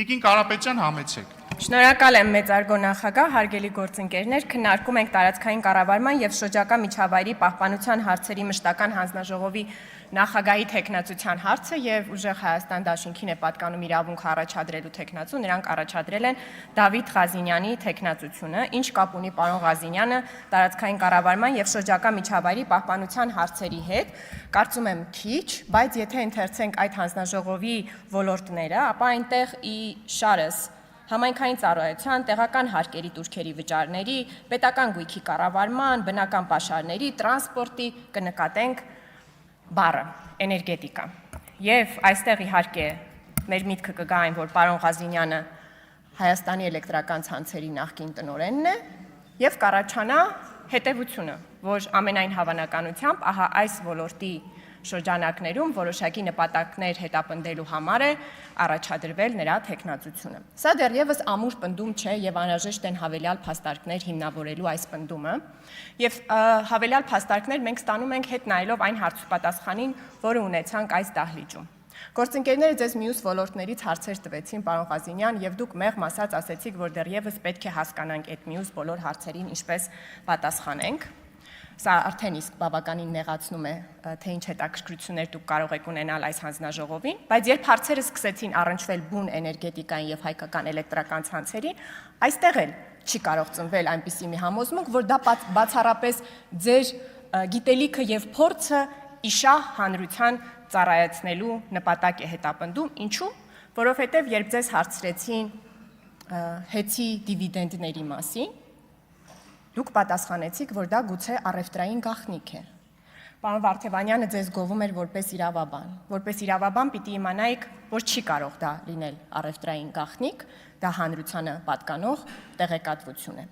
Տիկին Կարապետյան, համեցեք։ Շնորհակալ եմ մեծարգո նախագահ, հարգելի գործընկերներ, քննարկում ենք տարածքային կառավարման եւ շրջակա միջավայրի պահպանության հարցերի մշտական հանձնաժողովի նախագահի թեկնածության հարցը եւ ուժեղ Հայաստան դաշինքին է պատկանում իրավունք առաջադրելու թեկնածու, նրանք առաջադրել են Դավիթ Ղազինյանի թեկնածությունը, ինչ կապ ունի պարոն Ղազինյանը տարածքային կառավարման եւ շրջակա միջավայրի պահպանության հարցերի հետ, կարծում եմ քիչ, բայց եթե ընթերցենք այդ հանձնաժողովի ոլորտները, ապա այնտեղ ի շարս համայնքային ծառայության, տեղական հարկերի տուրքերի վճարների, պետական գույքի կառավարման, բնական պաշարների, տրանսպորտի կնկատենք բառը էներգետիկա։ Եվ այստեղ իհարկե մեր միտքը կգա այն, որ պարոն Ղազինյանը Հայաստանի էլեկտրական ցանցերի նախկին տնօրենն է եւ կառաջանա հետեւությունը, որ ամենայն հավանականությամբ ահա այս ոլորտի շրջանակներում որոշակի նպատակներ հետապնդելու համար է առաջադրվել նրա թեկնածությունը։ Սա դեռևս ամուր պնդում չէ եւ անհրաժեշտ են հավելյալ փաստարկներ հիմնավորելու այս պնդումը եւ հավելյալ փաստարկներ մենք ստանում ենք հետ նայելով այն հարցուպատասխանին, որը ունեցանք այս դահլիճում։ Գործընկերները ձեզ մյուս ոլորտներից հարցեր տվեցին, պարոն Ղազինյան, եւ դուք մեղմ ասած ասեցիք, որ դեռևս պետք է հասկանանք այդ մյուս բոլոր հարցերին ինչպես պատասխանենք։ Սա արդեն իսկ բավականին նեղացնում է, թե ինչ հետաքրքրություններ դուք կարող եք ունենալ այս հանձնաժողովին, բայց երբ հարցերը սկսեցին առնչվել բուն էներգետիկային եւ հայկական էլեկտրական ցանցերին, այստեղ էլ չի կարող ծնվել այնպիսի մի համոզմունք, որ դա բացառապես ձեր գիտելիքը եւ փորձը իշահ հանրության ծառայեցնելու նպատակ է հետապնդում, ինչու՞, որովհետեւ երբ ձեզ հարցրեցին հեծի դիվիդենդների մասին, դուք պատասխանեցիք, որ դա գուցե առևտրային գաղտնիք է։ Պարոն Վարդևանյանը ձեզ գովում էր որպես իրավաբան։ Որպես իրավաբան պիտի իմանայիք, որ չի կարող դա լինել առևտրային գաղտնիք, դա հանրությանը պատկանող տեղեկատվություն է։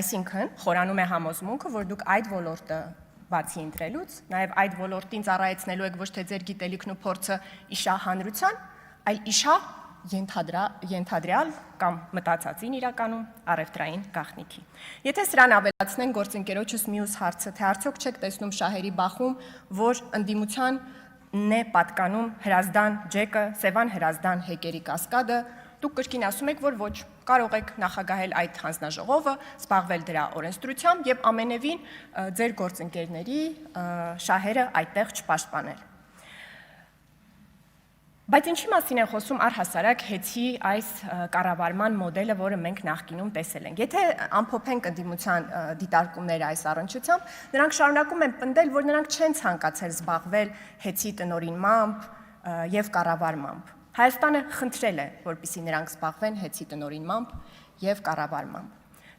Այսինքն, խորանում է համոզմունքը, որ դուք այդ ոլորտը բացի ընտրելուց, նաև այդ ոլորտին ծառայեցնելու եք ոչ թե ձեր գիտելիքն ու փորձը իշահ հանրության, այլ իշահ ենթադրյալ կամ մտածածին իրականում առևտրային գաղտնիքի։ Եթե սրան ավելացնենք գործընկերոջս մյուս հարցը, թե արդյոք չեք տեսնում շահերի բախում, որ ընդդիմությանն է պատկանում Հրազդան ջեկը, Սևան Հրազդան հեկերի կասկադը, դուք կրկին ասում եք, որ ոչ, կարող եք նախագահել այդ հանձնաժողովը, զբաղվել դրա օրենսդրությամբ եւ ամենևին ձեր գործընկերների շահերը այդտեղ չպաշտպանել։ Բայց ինչի մասին է խոսում առհասարակ հեծի այս կառավարման մոդելը, որը մենք նախկինում տեսել ենք։ Եթե ամփոփենք ընդդիմության դիտարկումները այս առնչությամբ, նրանք շարունակում են պնդել, որ նրանք չեն ցանկացել զբաղվել հեծի տնօրինմամբ եւ կառավարմամբ։ Հայաստանը խնդրել է, որպեսզի նրանք զբաղվեն հեծի տնօրինմամբ եւ կառավարմամբ։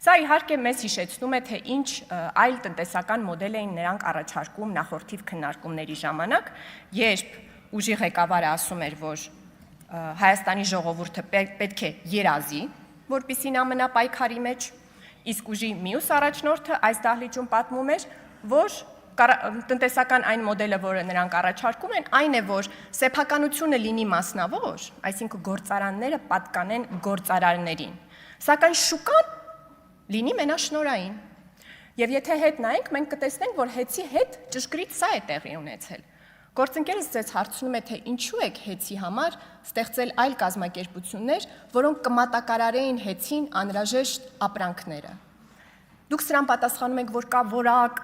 Սա իհարկե մեզ հիշեցնում է, թե ինչ այլ տնտեսական մոդել էին նրանք առաջարկում նախորդիվ քննարկումների ժամանակ, երբ ուժի ղեկավարը ասում էր, որ Հայաստանի ժողովուրդը պետք է երազի, որպեսզի նա մնա պայքարի մեջ, իսկ ուժի մյուս առաջնորդը այս դահլիճում պատմում էր, որ տնտեսական այն մոդելը, որը նրանք առաջարկում են, այն է, որ սեփականությունը լինի մասնավոր, այսինքն գործարանները պատկանեն գործարարներին, սակայն շուկան լինի մենաշնորհային։ Եվ եթե հետ նայենք, մենք կտեսնենք, որ հեծի հետ ճշգրիտ սա է տեղի ունեցել։ Գործընկերս ձեզ հարցնում է, թե ինչու եք հեծի համար ստեղծել այլ կազմակերպություններ, որոնք կմատակարարեին հեծին անհրաժեշտ ապրանքները։ Դուք սրան պատասխանում եք, որ կա որակ,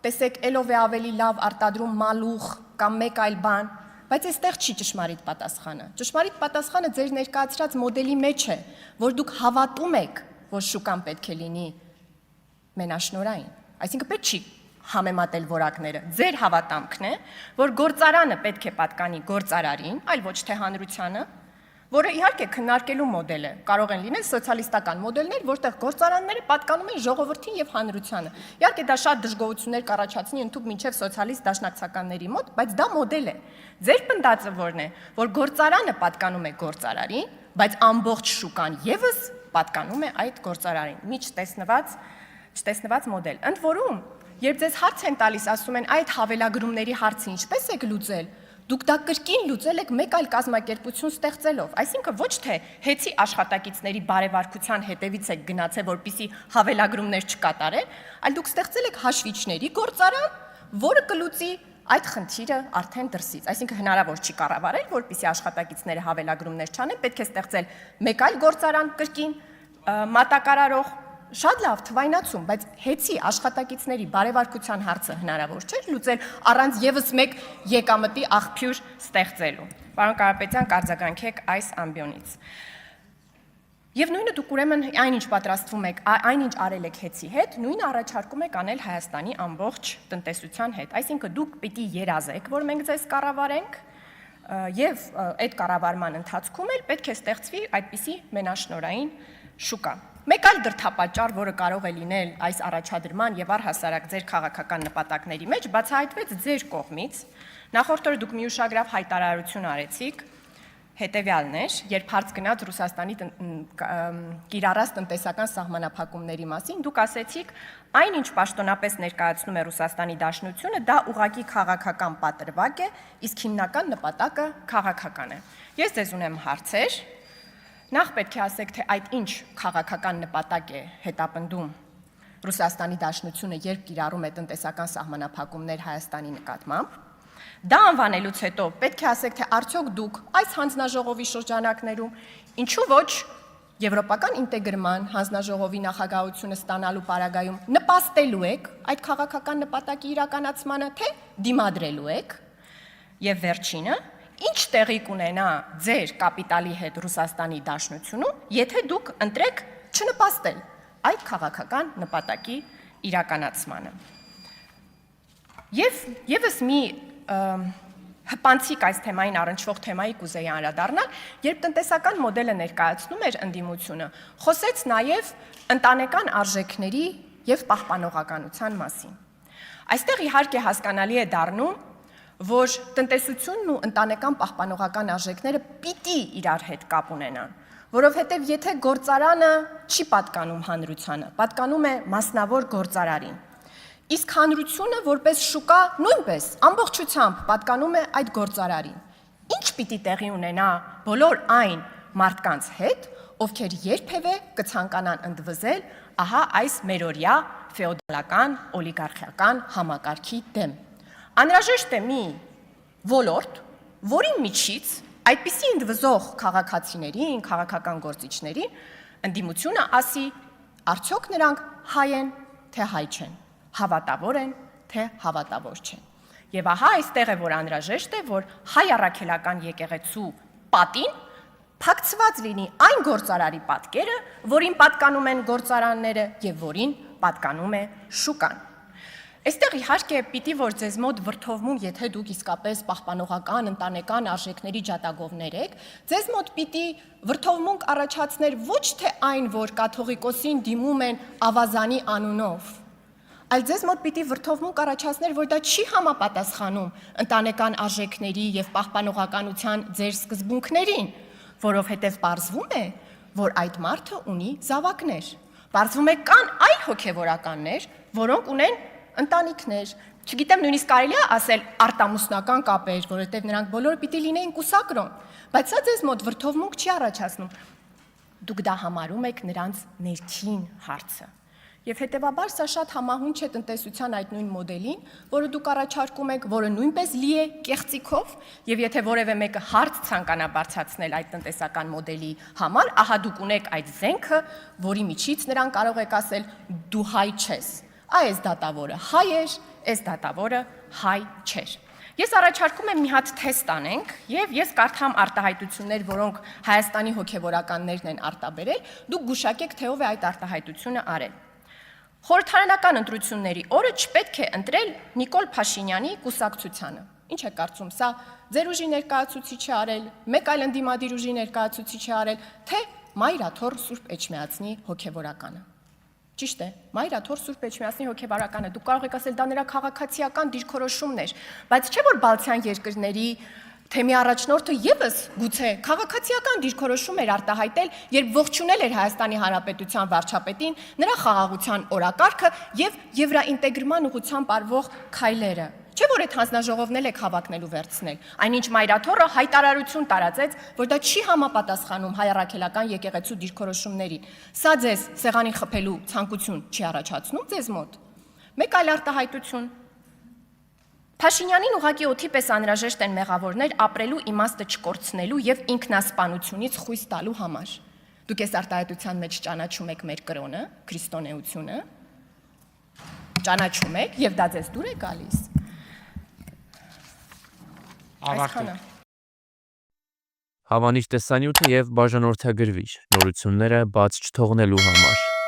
տեսեք, ելով է ավելի լավ արտադրում մալուխ կամ մեկ այլ բան, բայց այստեղ չի ճշմարիտ պատասխանը։ Ճշմարիտ պատասխանը ձեր ներկայացրած մոդելի մեջ է, որ դուք հավատում եք, որ շուկան պետք է լինի մենաշնորհային, այսինքն պետք չի համեմատել որակները։ Ձեր հավատամքն է, որ գործարանը պետք է պատկանի գործարարին, այլ ոչ թե հանրությանը, որը իհարկե քննարկելու մոդել է։ Կարող են լինել սոցիալիստական մոդելներ, որտեղ գործարանները պատկանում են ժողովրդին եւ հանրությանը։ Իհարկե դա շատ դժգոհություններ կառաջացնի ընդհանուր մինչեւ սոցիալիստ դաշնակցականների մոտ, բայց դա մոդել է։ Ձեր պնդածը որն է, որ գործարանը պատկանում է գործարարին, բայց ամբողջ շուկան եւս պատկանում է այդ գործարարին։ Չտեսնված մոդել։ Ընդ որում, երբ ձեզ հարց են տալիս, ասում են այդ հավելագրումների հարցը ինչպես եք լուծել, դուք դա կրկին լուծել եք մեկ այլ կազմակերպություն ստեղծելով, այսինքն ոչ թե հեծի աշխատակիցների բարևարկության հետևից եք գնացել, որպեսզի հավելագրումներ չկատարեն, այլ դուք ստեղծել եք հաշվիչների գործարան, որը կլուծի այդ խնդիրը արդեն դրսից, այսինքն հնարավոր չի կառավարել, որպեսզի աշխատակիցները հավելագրումներ չանեն, պետք է ստեղծել մեկ այլ գործարան կրկին մատակարարող, շատ լավ թվայնացում, բայց հեծի աշխատակիցների բարևարկության հարցը հնարավոր չէ լուծել առանց եւս մեկ եկամտի աղբյուր ստեղծելու։ Պարոն Կարապետյան, կարձագանքեք այս ամբիոնից։ Եվ նույնը դուք ուրեմն այնինչ պատրաստվում եք, այնինչ արել եք հեծի հետ, նույնը առաջարկում եք անել Հայաստանի ամբողջ տնտեսության հետ։ Այսինքն դուք պիտի երազեք, որ մենք ձեզ կառավարենք, եւ այդ կառավարման ընթացքում էլ պետք է ստեղծվի այդպիսի մենաշնորհային շուկա։ Մեկ այլ դրդապատճառ, որը կարող է լինել այս առաջադրման եւ առհասարակ ձեր քաղաքական նպատակների մեջ, բացահայտվեց ձեր կողմից։ Նախորդ օրը դուք մի ուշագրավ հայտարարություն արեցիք, հետևյալն էր, երբ հարց գնաց Ռուսաստանի կիրառած տնտեսական սահմանափակումների մասին, դուք ասեցիք, այնինչ պաշտոնապես ներկայացնում է Ռուսաստանի Դաշնությունը, դա ուղղակի քաղաքական պատրվակ է, իսկ հիմնական նպատակը քաղաքական է։ Ես ձեզ ունեմ հարցեր, նախ պետք է ասեք, թե այդ ինչ քաղաքական նպատակ է հետապնդում Ռուսաստանի Դաշնությունը, երբ կիրառում է տնտեսական սահմանափակումներ Հայաստանի նկատմամբ։ Դա անվանելուց հետո պետք է ասեք, թե արդյոք դուք այս հանձնաժողովի շրջանակներում ինչու ոչ եվրոպական ինտեգրման հանձնաժողովի նախագահությունը ստանալու պարագայում նպաստելու եք այդ քաղաքական նպատակի իրականացմանը, թե դիմադրելու եք։ Եվ վերջինը, ինչ տեղի կունենա ձեր կապիտալի հետ Ռուսաստանի Դաշնությունում, եթե դուք ընտրեք չնպաստել այդ քաղաքական նպատակի իրականացմանը։ Եվ եւս մի հպանցիկ այս թեմային առնչվող թեմայի կուզեի անդրադառնալ, երբ տնտեսական մոդելը ներկայացնում էր ընդդիմությունը, խոսեց նաև ընտանեկան արժեքների եւ պահպանողականության մասին։ Այստեղ իհարկե հասկանալի է դառնում, որ տնտեսությունն ու ընտանեկան պահպանողական արժեքները պիտի իրար հետ կապ ունենան, որովհետեւ եթե գործարանը չի պատկանում հանրությանը, պատկանում է մասնավոր գործարարին։ Իսկ հանրությունը որպես շուկա նույնպես ամբողջությամբ պատկանում է այդ գործարարին։ Ինչ պիտի տեղի ունենա բոլոր այն մարդկանց հետ, ովքեր երբևէ կցանկանան ընդվզել ահա այս մերօրյա ֆեոդալական օլիգարխիական համակարգի դեմ։ Անհրաժեշտ է մի ոլորտ, որի միջից այդպիսի ընդվզող քաղաքացիներին, քաղաքական գործիչներին ընդդիմությունը ասի, արդյոք նրանք հայ են, թե հայ չեն։ Հավատավոր են, թե հավատավոր չեն։ Եվ ահա այստեղ է, որ անհրաժեշտ է, որ հայ առաքելական եկեղեցու պատին փակցված լինի այն գործարարի պատկերը, որին պատկանում են գործարանները եւ որին պատկանում է շուկան։ Այստեղ իհարկե պիտի որ ձեզ մոտ վրթովմուն, եթե դուք իսկապես պահպանողական ընտանեկան արժեքների ջատագովներ եք, ձեզ մոտ պիտի վրթովմունք առաջացներ ոչ թե այն, որ կաթողիկոսին դիմում են ավազանի անունով, այլ ձեզ մոտ պիտի վրթովմունք առաջացներ, որ դա չի համապատասխանում ընտանեկան արժեքների եւ պահպանողականության ձեր սկզբունքներին, որովհետեւ պարզվում է, որ այդ մարդը ունի զավակներ։ Պարզվում է կան այլ հոգեվորականներ, որոնք ունեն ընտանիքներ, չգիտեմ նույնիսկ կարելի է ասել արտամուսնական կապեր, որովհետև նրանք բոլորը պիտի լինեին կուսակրոն, բայց սա ձեզ մոտ վրթովմունք չի առաջացնում։ Դուք դա համարում եք նրանց ներքին հարցը։ Եվ հետևաբար սա շատ համահունչ է տնտեսության այդ նույն մոդելին, որը դուք առաջարկում եք, որը նույնպես լի է կեղծիքով, եւ եթե որևէ մեկը հարց ցանկանա բարձրացնել այդ տնտեսական մոդելի համար, ահա դուք ունեք այդ զենքը, որի միջից նրան կարող եք ասել դու հայ չես։ Այս դատավորը հայ էր, այս դատավորը հայ չէր։ Ես առաջարկում եմ մի հատ թեստ անենք եւ ես կարդամ արտահայտություններ, որոնք Հայաստանի հոգեվորականներն են արտաբերել, դուք գուշակեք թե ով է այդ արտահայտությունը արել։ Խորհրդարանական ընտրությունների օրը չպետք է ընտրել Նիկոլ Փաշինյանի կուսակցությանը։ Ինչ է կարծում, սա ձեր ուժի ներկայացուցիչը արել, մեկ այլ ընդդիմադիր ուժի ներկայացուցիչը արել, թե Մայրաթոր Սուրբ Էջմիածնի հոգեվորականը։ Ճիշտ է, Մայրաթոր Սուրբ Էջմիածնի հոգեվորականը, դուք կարող եք ասել դա նրա քաղաքացիական դիրքորոշումն էր, բայց չէ որ Բալթյան երկրների թեմի առաջնորդը եւս գուցե քաղաքացիական դիրքորոշում էր արտահայտել, երբ ողջունել էր Հայաստանի Հանրապետության վարչապետին, նրա խաղաղության օրակարգը եւ եվրոինտեգրման ուղղությամբ արվող քայլերը։ Չէ որ այդ հանձնաժողովն եք հավակնելու վերցնել։ Այնինչ Մայրաթորը հայտարարություն տարածեց, որ դա չի համապատասխանում հայ առաքելական եկեղեցու դիրքորոշումներին։ Սա ձեզ սեղանին խփելու ցանկություն չի առաջացնում ձեզ մոտ։ Մեկ այլ արտահայտություն։ Փաշինյանին ուղղակի օդի պես անհրաժեշտ են մեղավորներ ապրելու իմաստը չկորցնելու եւ ինքնասպանությունից խույս տալու համար։ Դուք այս արտահայտության մեջ ճանաչում եք մեր կրոնը, քրիստոնեությունը, ճանաչում եք եւ դա ձեզ դուր է գալիս։ Ավարտում։ Հավանիչ տեսանյութը եւ բաժանորդագրվիչ նորությունները բաց չթողնելու համար։